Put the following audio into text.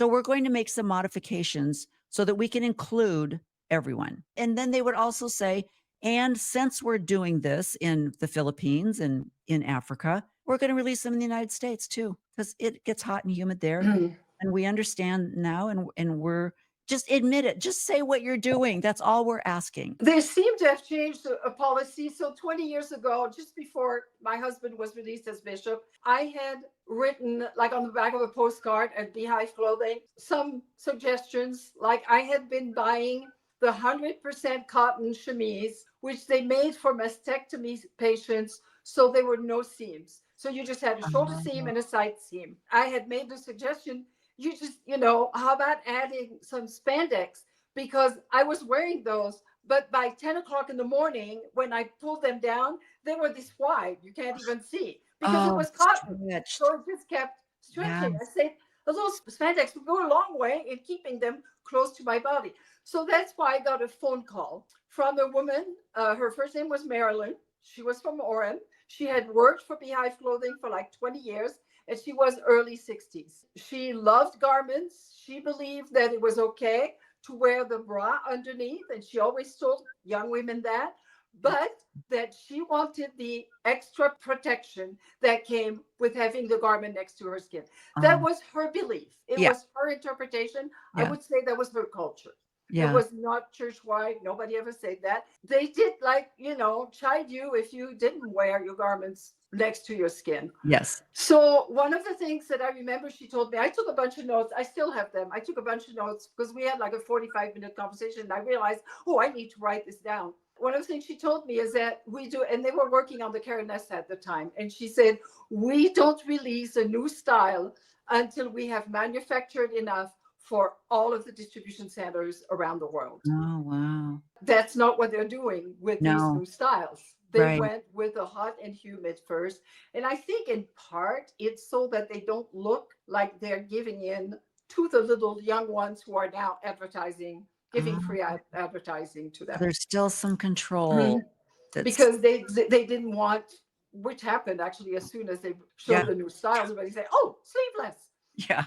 So we're going to make some modifications so that we can include everyone. And then they would also say, and since we're doing this in the Philippines and in Africa, we're going to release them in the United States too, because it gets hot and humid there. And we understand now, and we're just admit it. Just say what you're doing. That's all we're asking. They seem to have changed a policy. So 20 years ago, just before my husband was released as bishop, I had written, like on the back of a postcard at Beehive Clothing, some suggestions. Like I had been buying the 100% cotton chemise, which they made for mastectomy patients. So there were no seams. So you just had a shoulder seam Oh, and a side seam. I had made the suggestion, you just, how about adding some spandex? Because I was wearing those. But by 10 o'clock in the morning, when I pulled them down, they were this wide. You can't even see because it oh, was cotton. stretched. So it just kept stretching. I Yes. said, a little spandex would go a long way in keeping them close to my body. So that's why I got a phone call from a woman. Her first name was Marilyn. She was from Orem. She had worked for Beehive Clothing for like 20 years, and she was early 60s. She loved garments. She believed that it was okay to wear the bra underneath. And she always told young women that, but that she wanted the extra protection that came with having the garment next to her skin. That Um, was her belief. It yeah, was her interpretation. I yeah, would say that was her culture. It yeah. was not church wide. Nobody ever said that. They did, like, chide you if you didn't wear your garments next to your skin. Yes. So one of the things that I remember she told me, I took a bunch of notes. I still have them. I took a bunch of notes because we had like a 45-minute conversation. And I realized, oh, I need to write this down. One of the things she told me is that we do, and they were working on the Caronessa at the time. And she said, we don't release a new style until we have manufactured enough for all of the distribution centers around the world. Oh, wow. That's not what they're doing with these No, new styles. They right. went with the hot and humid first. And I think in part it's so that they don't look like they're giving in to the little young ones who are now advertising, giving Ah, free advertising to so them. there's still some Mhm. control that's Because they didn't want, which happened actually as soon as they yeah, showed the new styles, everybody said, oh, sleeveless. yeah.